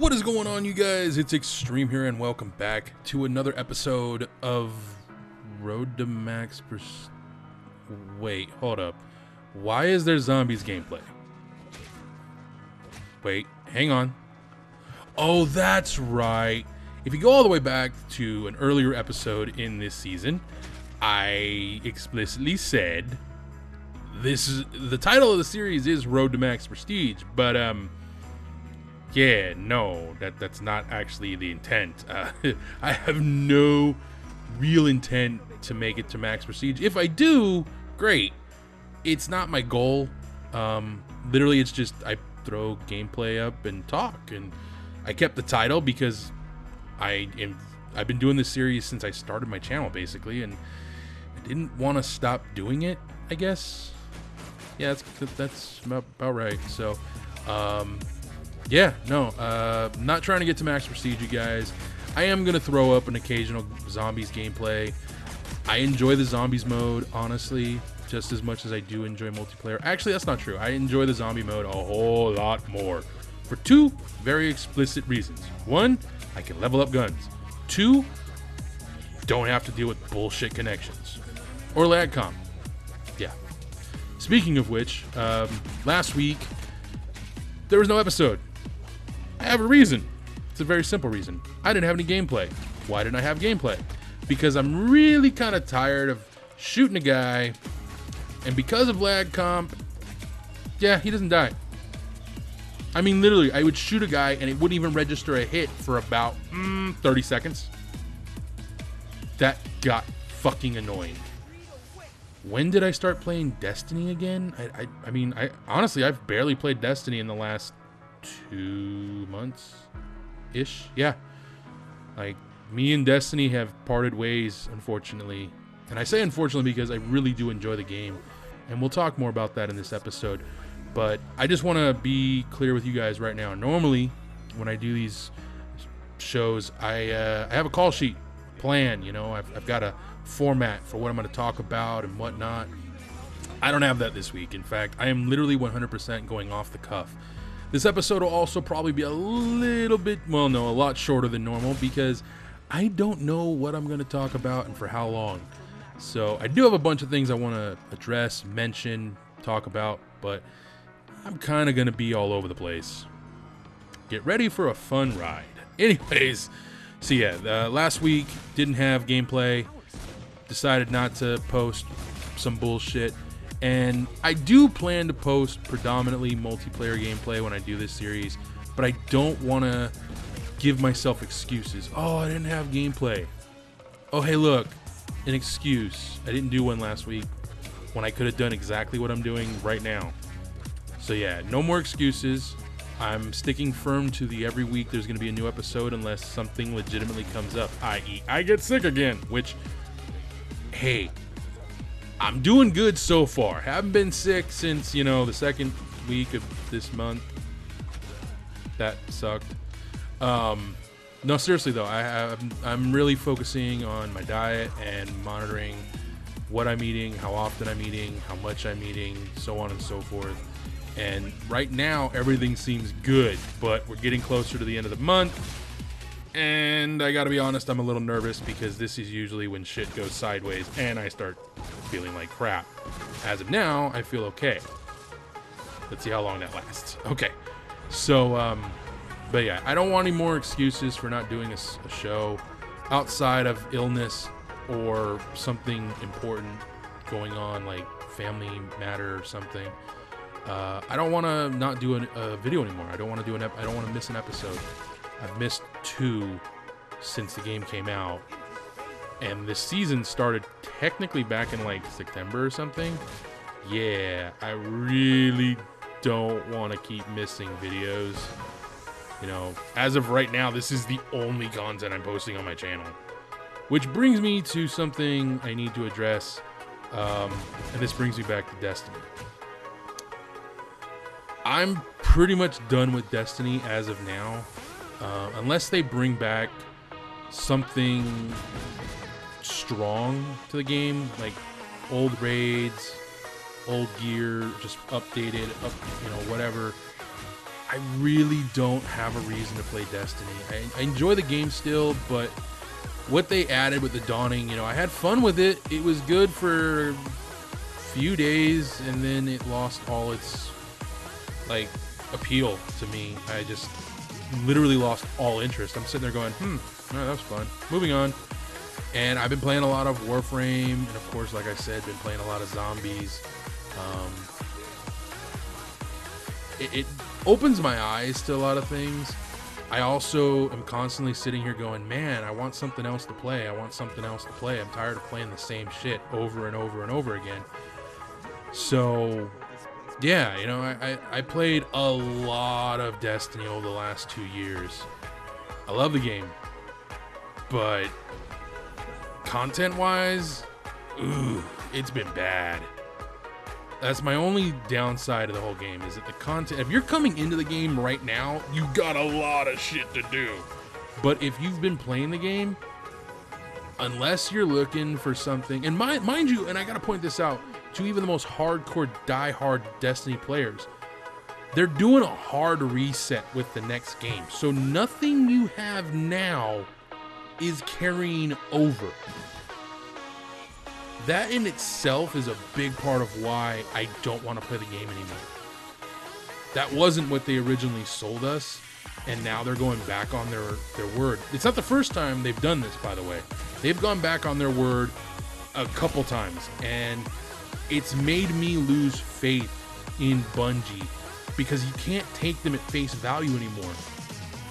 What is going on, you guys? It's Extreme here, and welcome back to another episode of Road to Max. Wait, hold up. Why is there zombies gameplay? Wait, hang on. Oh, that's right. If you go all the way back to an earlier episode in this season, I explicitly said the title of the series is Road to Max Prestige, but yeah, no, that's not actually the intent. I have no real intent to make it to Max Prestige. If I do, great. It's not my goal. Literally, it's just I throw gameplay up and talk. And I kept the title because I've been doing this series since I started my channel, basically, and I didn't want to stop doing it, I guess. Yeah, that's about right. So, yeah, no, not trying to get to Max Prestige, you guys. I am going to throw up an occasional zombies gameplay. I enjoy the zombies mode, honestly, just as much as I do enjoy multiplayer. Actually, that's not true. I enjoy the zombie mode a whole lot more for two very explicit reasons. One, I can level up guns. Two, don't have to deal with bullshit connections or lag comp. Yeah. Speaking of which, last week, there was no episode. I have a reason. It's a very simple reason. I didn't have any gameplay. Why didn't I have gameplay? Because I'm really kind of tired of shooting a guy, and because of lag comp, yeah, he doesn't die. I mean, literally, I would shoot a guy and it wouldn't even register a hit for about 30 seconds. That got fucking annoying. When did I start playing Destiny again? I mean, honestly, I've barely played Destiny in the last 2 months-ish. Yeah. Like, me and Destiny have parted ways, unfortunately. And I say unfortunately because I really do enjoy the game. And we'll talk more about that in this episode. But I just want to be clear with you guys right now. Normally, when I do these shows, I have a call sheet plan. You know, I've got a format for what I'm going to talk about and whatnot. I don't have that this week. In fact, I am literally 100% going off the cuff. This episode will also probably be a little bit, well, no, a lot shorter than normal because I don't know what I'm going to talk about and for how long. So I do have a bunch of things I want to address, mention, talk about, but I'm kind of going to be all over the place. Get ready for a fun ride. Anyways, so yeah, last week didn't have gameplay. Decided not to post some bullshit. And I do plan to post predominantly multiplayer gameplay when I do this series, but I don't want to give myself excuses. Oh, I didn't have gameplay. Oh, hey, look, an excuse. I didn't do one last week when I could have done exactly what I'm doing right now. So yeah, no more excuses. I'm sticking firm to the every week there's going to be a new episode unless something legitimately comes up, i.e. I get sick again, which, hey, I'm doing good so far. Haven't been sick since, you know, the second week of this month. That sucked. No, seriously though, I'm really focusing on my diet and monitoring what I'm eating, how often I'm eating, how much I'm eating, so on and so forth. And right now, everything seems good, but we're getting closer to the end of the month. And I gotta be honest, I'm a little nervous because this is usually when shit goes sideways and I start feeling like crap. As of now, I feel okay. Let's see how long that lasts. Okay. So, but yeah, I don't want any more excuses for not doing a show outside of illness or something important going on, like family matter or something. I don't want to not do a video anymore. I don't want to do I don't want to miss an episode. I've missed 2 since the game came out, and this season started technically back in like September or something. Yeah, I really don't want to keep missing videos. You know, as of right now, this is the only content I'm posting on my channel, which brings me to something I need to address, and this brings me back to Destiny. I'm pretty much done with Destiny as of now. Unless they bring back something strong to the game, like old raids, old gear, just updated, you know, whatever. I really don't have a reason to play Destiny. I enjoy the game still, but what they added with the Dawning, you know, I had fun with it. It was good for a few days, and then it lost all its, like, appeal to me. I just literally lost all interest. I'm sitting there going, oh, that was fun. Moving on. And I've been playing a lot of Warframe, and of course, like I said, been playing a lot of zombies. It opens my eyes to a lot of things. I also am constantly sitting here going, man, I want something else to play. I want something else to play. I'm tired of playing the same shit over and over and over again. So, yeah, you know, I played a lot of Destiny over the last 2 years. I love the game. But content-wise, it's been bad. That's my only downside of the whole game, is that the content, if you're coming into the game right now, you got a lot of shit to do. But if you've been playing the game, unless you're looking for something, and mind you, and I gotta point this out to even the most hardcore, die-hard Destiny players, they're doing a hard reset with the next game. So nothing you have now is carrying over. That in itself is a big part of why I don't want to play the game anymore. That wasn't what they originally sold us, and now they're going back on their word. It's not the first time they've done this, by the way. They've gone back on their word a couple times, and it's made me lose faith in Bungie, because you can't take them at face value anymore,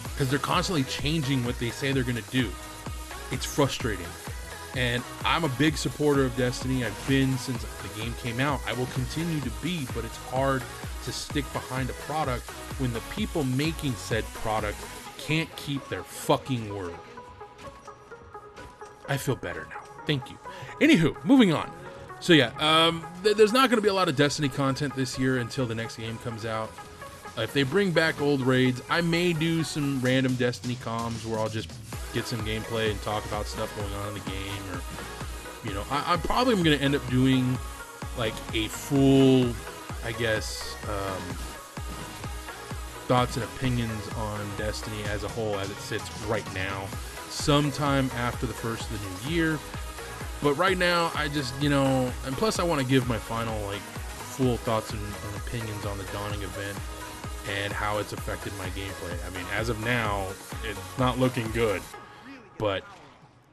because they're constantly changing what they say they're going to do. It's frustrating. And I'm a big supporter of Destiny. I've been since the game came out. I will continue to be, but it's hard to stick behind a product when the people making said product can't keep their fucking word. I feel better now. Thank you. Anywho, moving on. So yeah, there's not going to be a lot of Destiny content this year until the next game comes out. If they bring back old raids, I may do some random Destiny comms where I'll just get some gameplay and talk about stuff going on in the game, or, you know, I'm probably going to end up doing like a full, I guess, thoughts and opinions on Destiny as a whole as it sits right now, sometime after the first of the new year. But right now, I just, you know, and plus I want to give my final, like, full thoughts and opinions on the Dawning event and how it's affected my gameplay. I mean, as of now, it's not looking good. But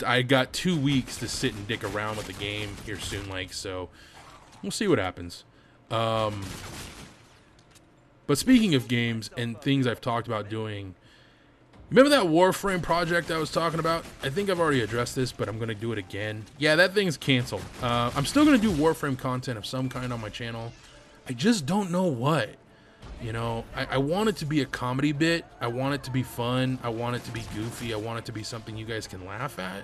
I got 2 weeks to sit and dick around with the game here soon, like, so we'll see what happens. But speaking of games and things I've talked about doing, remember that Warframe project I was talking about? I think I've already addressed this, but I'm going to do it again. Yeah, that thing's canceled. I'm still going to do Warframe content of some kind on my channel. I just don't know what. You know, I want it to be a comedy bit. I want it to be fun. I want it to be goofy. I want it to be something you guys can laugh at.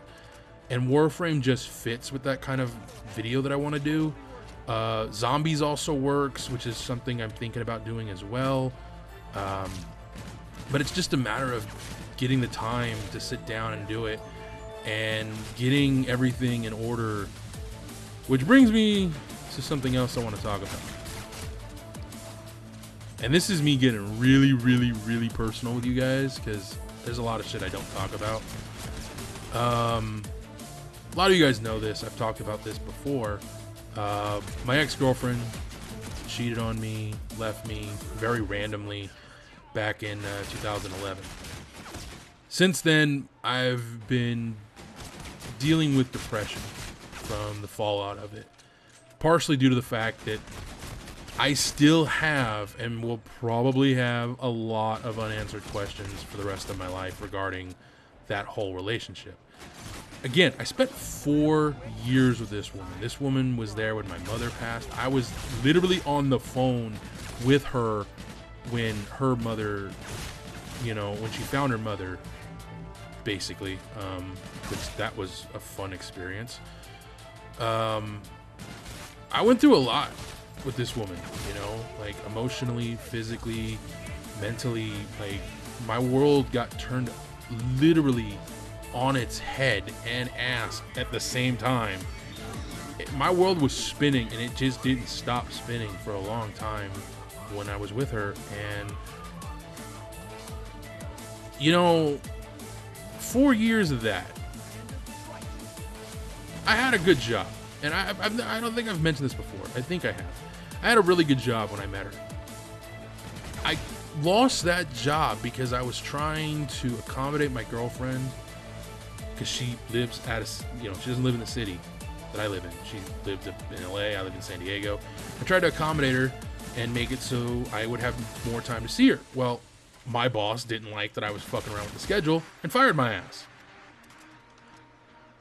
And Warframe just fits with that kind of video that I want to do. Zombies also works, which is something I'm thinking about doing as well. But it's just a matter of getting the time to sit down and do it and getting everything in order. Which brings me to something else I want to talk about. And this is me getting really, really, really personal with you guys, because there's a lot of shit I don't talk about. A lot of you guys know this. I've talked about this before. My ex-girlfriend cheated on me, left me very randomly back in 2011. Since then, I've been dealing with depression from the fallout of it, partially due to the fact that I still have and will probably have a lot of unanswered questions for the rest of my life regarding that whole relationship. Again, I spent 4 years with this woman. This woman was there when my mother passed. I was literally on the phone with her when her mother, you know, when she found her mother, basically, which that was a fun experience. I went through a lot with this woman, you know, like emotionally, physically, mentally. Like, my world got turned literally on its head and ass at the same time. My world was spinning, and it just didn't stop spinning for a long time when I was with her. And You know, 4 years of that, I had a good job. And I don't think I've mentioned this before. I think I have. I had a really good job when I met her. I lost that job because I was trying to accommodate my girlfriend, because she lives at a, she doesn't live in the city that I live in. She lived in LA, I live in San Diego. I tried to accommodate her and make it so I would have more time to see her. Well, my boss didn't like that I was fucking around with the schedule and fired my ass.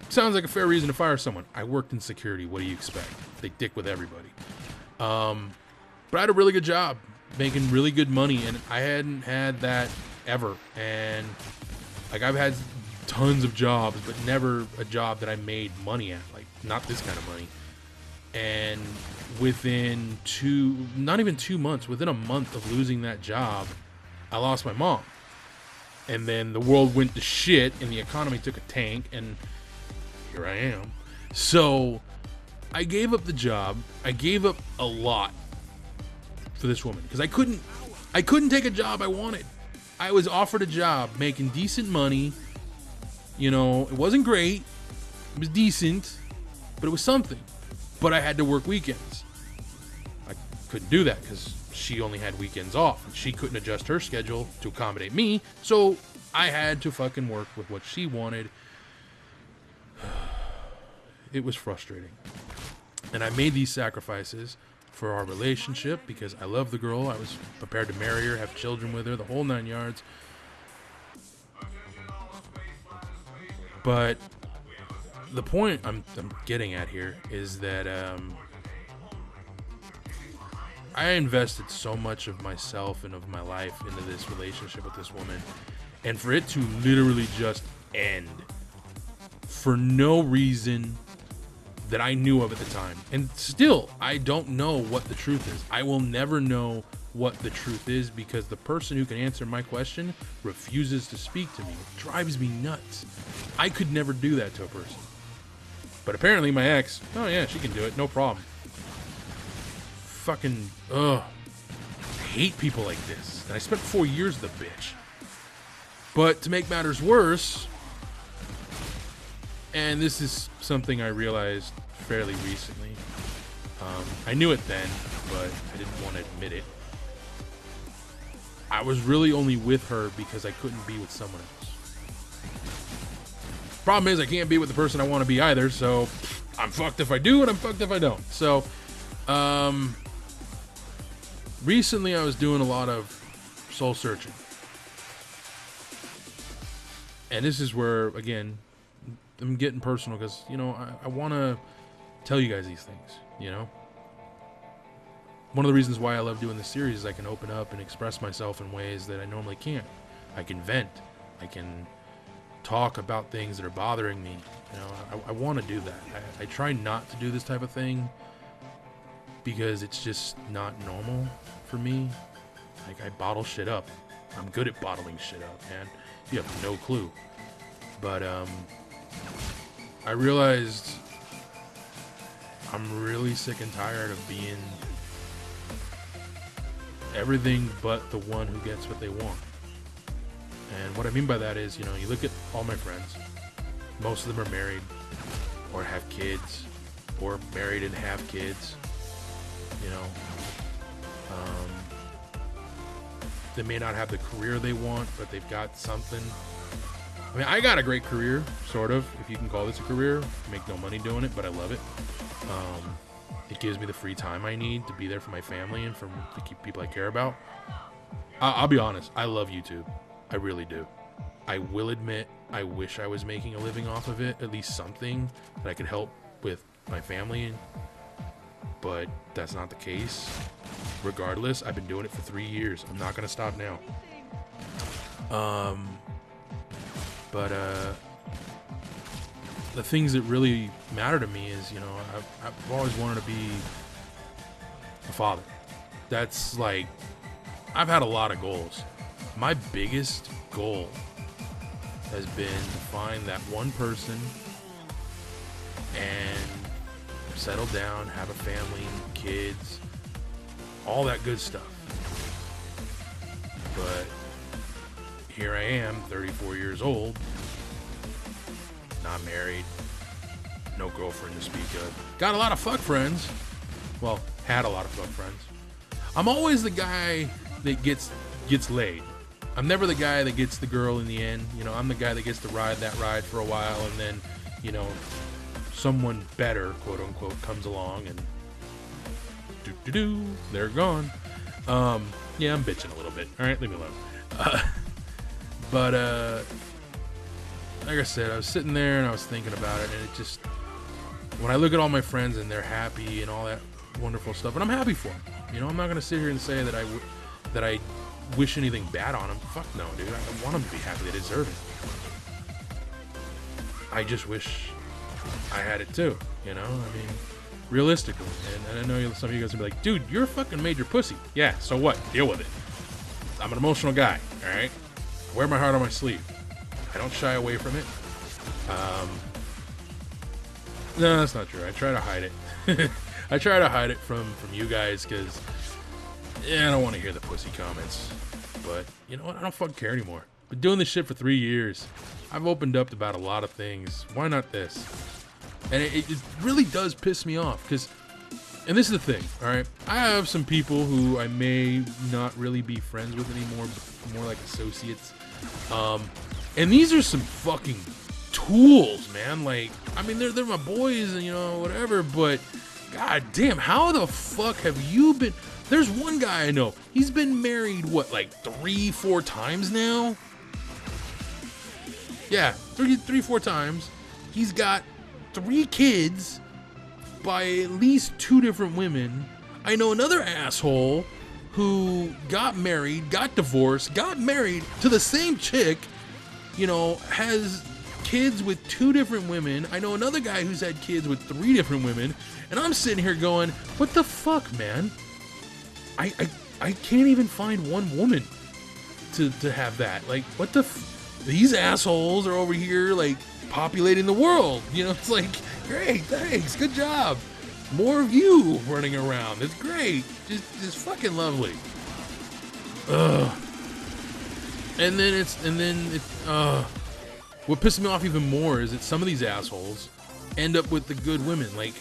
Sounds like a fair reason to fire someone. I worked in security. What do you expect? They dick with everybody. But I had a really good job, making really good money, and I hadn't had that ever. And like, I've had tons of jobs, but never a job that I made money at, like not this kind of money. And within not even 2 months, within a month of losing that job, I lost my mom. And then the world went to shit and the economy took a tank, and here I am. So I gave up the job. I gave up a lot for this woman because I couldn't take a job I wanted. I was offered a job making decent money. It wasn't great. It was decent, but it was something. But I had to work weekends. I couldn't do that because she only had weekends off, and she couldn't adjust her schedule to accommodate me. So I had to fucking work with what she wanted. It was frustrating. And I made these sacrifices for our relationship because I love the girl. I was prepared to marry her, have children with her, the whole 9 yards. But the point I'm getting at here is that I invested so much of myself and of my life into this relationship with this woman, and for it to literally just end for no reason that I knew of at the time. And still, I don't know what the truth is. I will never know what the truth is because the person who can answer my question refuses to speak to me. It drives me nuts. I could never do that to a person. But apparently my ex, oh yeah, she can do it, no problem. Fucking, I hate people like this. And I spent 4 years with the bitch. But to make matters worse, and this is something I realized fairly recently. I knew it then, but I didn't want to admit it. I was really only with her because I couldn't be with someone else. Problem is, I can't be with the person I want to be either, so I'm fucked if I do and I'm fucked if I don't. So, recently I was doing a lot of soul searching. And this is where, again, I'm getting personal because, I want to tell you guys these things, One of the reasons why I love doing this series is I can open up and express myself in ways that I normally can't. I can vent. I can talk about things that are bothering me. I want to do that. I try not to do this type of thing because it's just not normal for me. Like, I bottle shit up. I'm good at bottling shit up, man. You have no clue. But, I realized I'm really sick and tired of being everything but the one who gets what they want. And what I mean by that is, you look at all my friends. Most of them are married or have kids or married and have kids. They may not have the career they want, but they've got something. I mean, I got a great career, sort of, if you can call this a career. I make no money doing it, but I love it. It gives me the free time I need to be there for my family and to keep people I care about. I'll be honest, I love YouTube. I really do. I will admit, I wish I was making a living off of it, at least something that I could help with my family, but that's not the case. Regardless, I've been doing it for 3 years. I'm not going to stop now. But the things that really matter to me is, I've always wanted to be a father. That's like, I've had a lot of goals. My biggest goal has been to find that one person and settle down, have a family, kids, all that good stuff. But here I am, 34 years old, not married, no girlfriend to speak of. Got a lot of fuck friends. Well, had a lot of fuck friends. I'm always the guy that gets laid. I'm never the guy that gets the girl in the end. You know, I'm the guy that gets to ride that ride for a while, and then, you know, someone better, quote unquote, comes along and they're gone. Yeah, I'm bitching a little bit. All right, leave me alone. But like I said, I was sitting there and I was thinking about it, and it just, when I look at all my friends and they're happy and all that wonderful stuff, and I'm happy for them. You know, I'm not gonna sit here and say that I wish anything bad on them. Fuck no, dude. I want them to be happy. They deserve it. I just wish I had it too. You know, I mean, realistically. And I know some of you guys will be like, dude, you're a fucking major pussy. Yeah, so what? Deal with it. I'm an emotional guy. All right. I wear my heart on my sleeve. I don't shy away from it. No, that's not true. I try to hide it. I try to hide it from you guys because, yeah, I don't want to hear the pussy comments. But you know what? I don't fucking care anymore. Been doing this shit for 3 years. I've opened up about a lot of things. Why not this? And it really does piss me off because, and this is the thing, all right? I have some people who I may not really be friends with anymore, but more like associates. And these are some fucking tools, man. Like, I mean, they're my boys and, you know, whatever, but god damn, how the fuck have you been? There's one guy I know. He's been married, what, like 3-4 times now? Yeah, 3-4 times. He's got 3 kids by at least 2 different women. I know another asshole who got married, got divorced, got married to the same chick, you know, has kids with 2 different women. I know another guy who's had kids with 3 different women, and I'm sitting here going, what the fuck, man? I can't even find one woman to have that. Like, what the these assholes are over here, like, populating the world. You know, it's like, great, thanks, good job. More of you running around. It's great. Just fucking lovely. Ugh. And then what pisses me off even more is that some of these assholes end up with the good women. Like,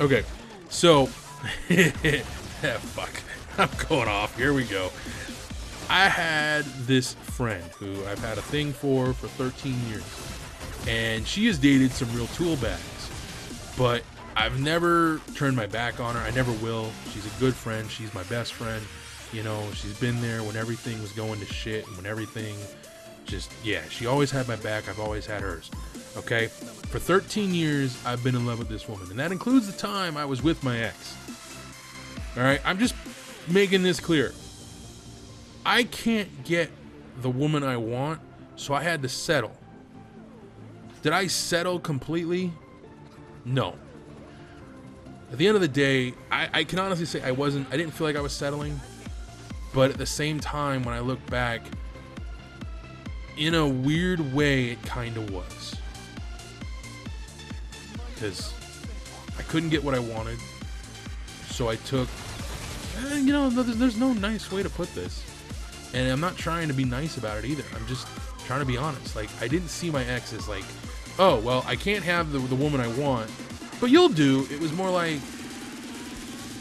okay, so, fuck, I'm going off. Here we go. I had this friend who I've had a thing for 13 years, and she has dated some real tool bags, but I've never turned my back on her. I never will. She's a good friend. She's my best friend. You know, she's been there when everything was going to shit and when everything just, yeah, she always had my back. I've always had hers. Okay? For 13 years, I've been in love with this woman, and that includes the time I was with my ex. All right? I'm just making this clear. I can't get the woman I want, so I had to settle. Did I settle completely? No. At the end of the day, I can honestly say I didn't feel like I was settling, but at the same time, when I look back, in a weird way, it kind of was. Because I couldn't get what I wanted, so I took, you know, there's no nice way to put this. And I'm not trying to be nice about it either. I'm just trying to be honest. Like, I didn't see my ex as like, oh, well, I can't have the woman I want, but you'll do. It was more like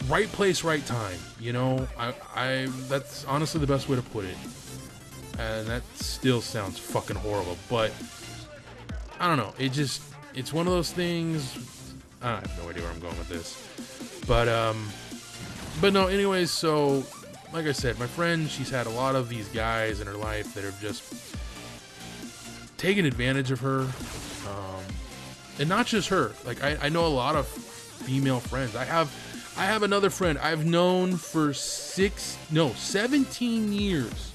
right place, right time. You know, I that's honestly the best way to put it. And that still sounds fucking horrible, but I don't know. It's one of those things. I have no idea where I'm going with this, but no. Anyways, so. Like I said, my friend, she's had a lot of these guys in her life that have just taken advantage of her. And not just her. Like, I know a lot of female friends. I have another friend I've known for 17 years.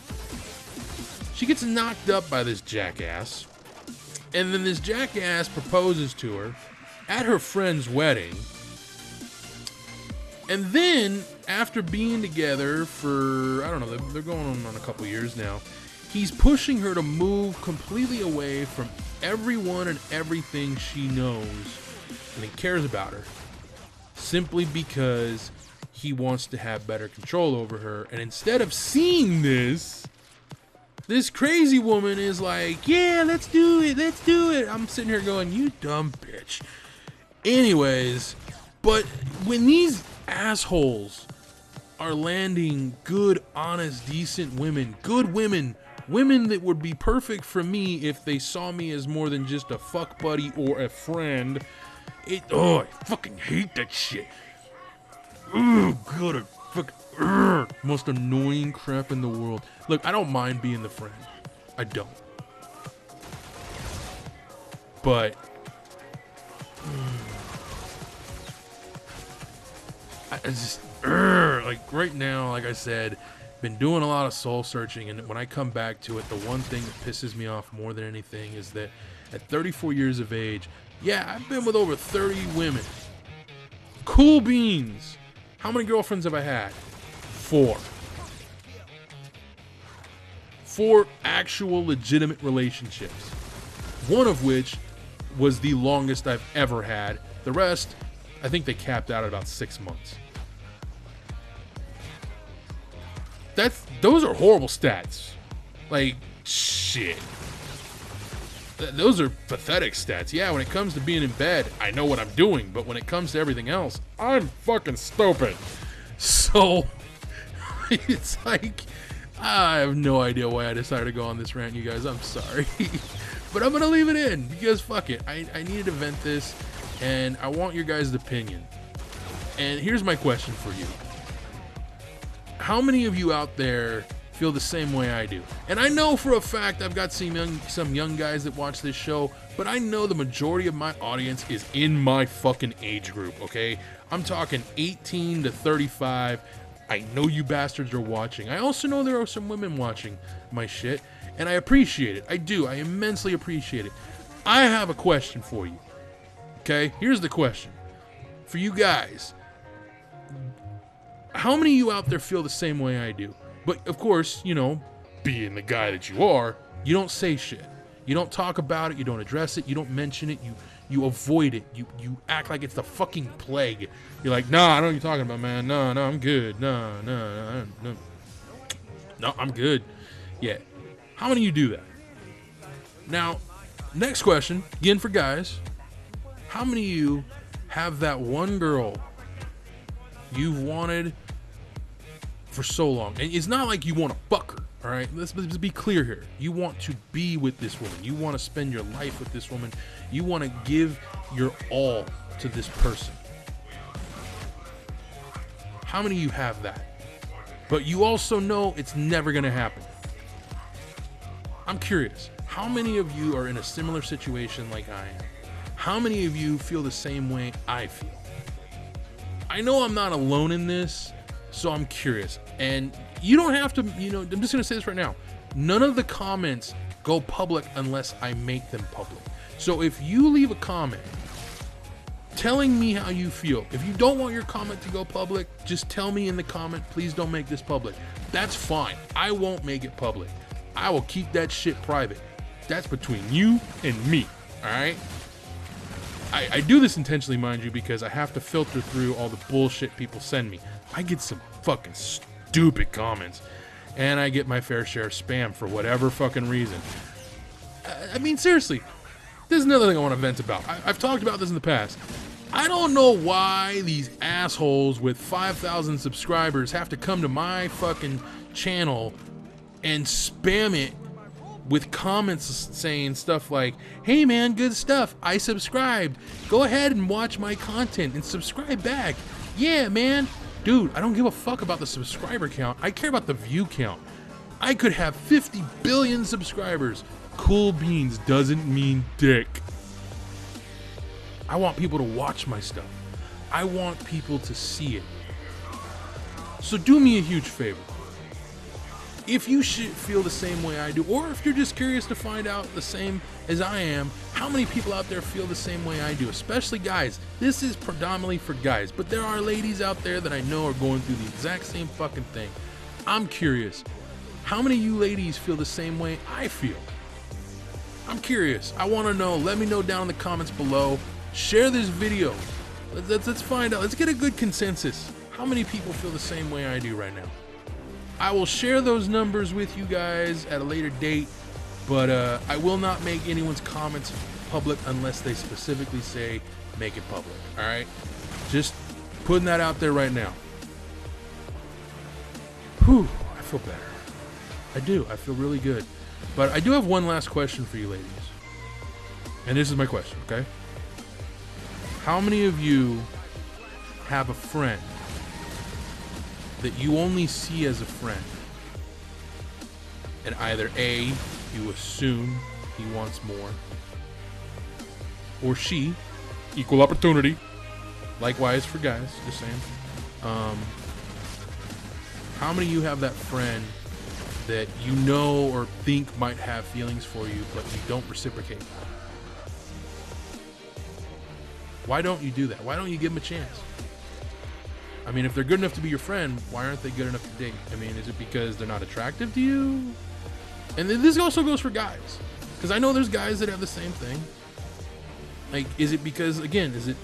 She gets knocked up by this jackass. And then this jackass proposes to her at her friend's wedding. And then, after being together for, I don't know, they're going on a couple years now, he's pushing her to move completely away from everyone and everything she knows and he cares about her, simply because he wants to have better control over her. And instead of seeing this, This crazy woman is like, yeah, let's do it, let's do it. I'm sitting here going, you dumb bitch. Anyways, but when these assholes are landing good, honest, decent women, good women, women that would be perfect for me if they saw me as more than just a fuck buddy or a friend, I fucking hate that shit. Oh god, I fucking most annoying crap in the world. Look, I don't mind being the friend. I don't. But I just like right now, like I said, been doing a lot of soul searching, and when I come back to it, the one thing that pisses me off more than anything is that at 34 years of age, yeah, I've been with over 30 women. Cool beans. How many girlfriends have I had? 4. 4 actual legitimate relationships. One of which was the longest I've ever had. The rest, I think they capped out at about 6 months. Those are horrible stats. Like, shit. Those are pathetic stats. Yeah, when it comes to being in bed, I know what I'm doing, but when it comes to everything else, I'm fucking stupid. So, it's like, I have no idea why I decided to go on this rant, you guys. I'm sorry. But I'm going to leave it in because fuck it. I needed to vent this, and I want your guys' opinion. And here's my question for you. How many of you out there feel the same way I do? And I know for a fact I've got some young guys that watch this show, but I know the majority of my audience is in my fucking age group, okay? I'm talking 18 to 35. I know you bastards are watching. I also know there are some women watching my shit, and I appreciate it. I do. I immensely appreciate it. I have a question for you, okay? Here's the question. For you guys, how many of you out there feel the same way I do? But, of course, you know, being the guy that you are, you don't say shit. You don't talk about it. You don't address it. You don't mention it. You avoid it. You act like it's the fucking plague. You're like, nah, I know what you're talking about, man. No, I'm good. No, I'm good. Yeah. How many of you do that? Now, next question, again for guys. How many of you have that one girl you've wanted for so long? And it's not like you want to fuck her, all right? Let's be clear here. You want to be with this woman. You want to spend your life with this woman. You want to give your all to this person. How many of you have that? But you also know it's never going to happen. I'm curious. How many of you are in a similar situation like I am? How many of you feel the same way I feel? I know I'm not alone in this, so I'm curious. And you don't have to, you know, I'm just going to say this right now. None of the comments go public unless I make them public. So if you leave a comment telling me how you feel, if you don't want your comment to go public, just tell me in the comment, please don't make this public. That's fine. I won't make it public. I will keep that shit private. That's between you and me, all right? I do this intentionally, mind you, because I have to filter through all the bullshit people send me. I get some fucking stupid comments, and I get my fair share of spam for whatever fucking reason. I mean, seriously, this is another thing I want to vent about. I've talked about this in the past. I don't know why these assholes with 5,000 subscribers have to come to my fucking channel and spam it with comments saying stuff like, hey man, good stuff, I subscribed, go ahead and watch my content and subscribe back. Yeah man. Dude, I don't give a fuck about the subscriber count. I care about the view count. I could have 50 billion subscribers. Cool beans doesn't mean dick. I want people to watch my stuff. I want people to see it. So do me a huge favor. If you should feel the same way I do, or if you're just curious to find out the same as I am, how many people out there feel the same way I do, especially guys. This is predominantly for guys, but there are ladies out there that I know are going through the exact same fucking thing. I'm curious. How many of you ladies feel the same way I feel? I'm curious. I want to know. Let me know down in the comments below. Share this video. Let's find out. Let's get a good consensus. How many people feel the same way I do right now? I will share those numbers with you guys at a later date, but I will not make anyone's comments public unless they specifically say make it public. All right, just putting that out there right now. Whew, I feel better. I do. I feel really good. But I do have one last question for you ladies. And this is my question, okay? How many of you have a friend that you only see as a friend, and either A, you assume he wants more, or she, equal opportunity, likewise for guys, just saying. How many of you have that friend that you know or think might have feelings for you, but you don't reciprocate? Why don't you do that? Why don't you give them a chance? I mean, if they're good enough to be your friend, why aren't they good enough to date? I mean, is it because they're not attractive to you? And this also goes for guys, because I know there's guys that have the same thing. Like, is it because, again, is it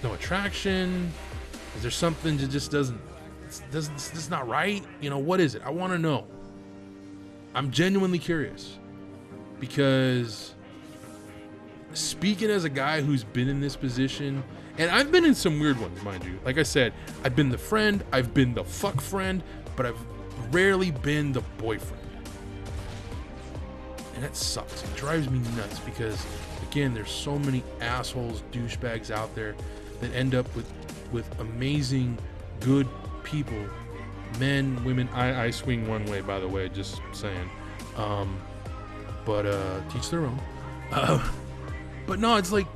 no attraction? Is there something that just doesn't, it's not right? You know, what is it? I want to know. I'm genuinely curious, because speaking as a guy who's been in this position, and I've been in some weird ones, mind you. Like I said, I've been the friend, I've been the fuck friend, but I've rarely been the boyfriend. And that sucks. It drives me nuts because, again, there's so many assholes, douchebags out there that end up with amazing, good people. Men, women, I swing one way, by the way, just saying. But teach their own. But no, it's like,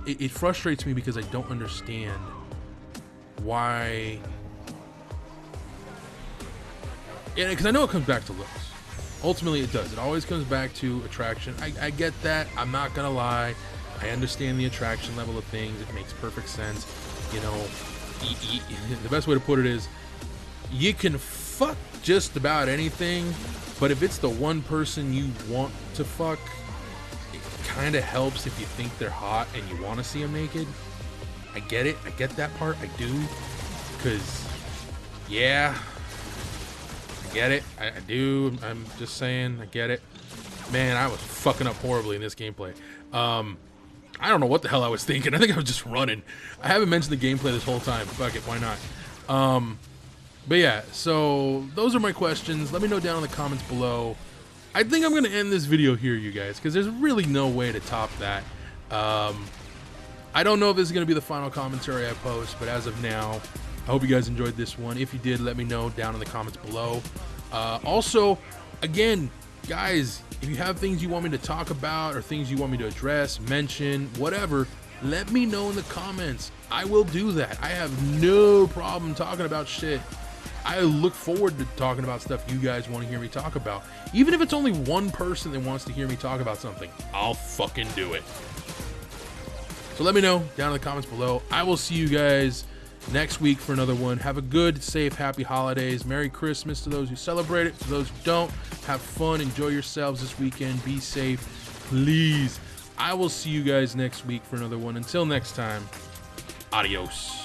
it frustrates me because I don't understand why. Yeah, because I know it comes back to looks. Ultimately, it does. It always comes back to attraction. I get that. I'm not gonna lie. I understand the attraction level of things. It makes perfect sense. You know, the best way to put it is, you can fuck just about anything, but if it's the one person you want to fuck, it kind of helps if you think they're hot and you want to see them naked. I get it. I get that part. I do. Because, yeah, I get it. I do. I'm just saying, I get it. Man, I was fucking up horribly in this gameplay. I don't know what the hell I was thinking. I think I was just running. I haven't mentioned the gameplay this whole time. Fuck it, why not? But yeah, so those are my questions. Let me know down in the comments below. I think I'm going to end this video here, you guys, because there's really no way to top that. I don't know if this is going to be the final commentary I post, but as of now, I hope you guys enjoyed this one. If you did, let me know down in the comments below. Also, again, guys, if you have things you want me to talk about or things you want me to address, mention, whatever, let me know in the comments. I will do that. I have no problem talking about shit. I look forward to talking about stuff you guys want to hear me talk about. Even if it's only one person that wants to hear me talk about something, I'll fucking do it. So let me know down in the comments below. I will see you guys next week for another one. Have a good, safe, happy holidays. Merry Christmas to those who celebrate it. For those who don't, have fun. Enjoy yourselves this weekend. Be safe, please. I will see you guys next week for another one. Until next time, adios.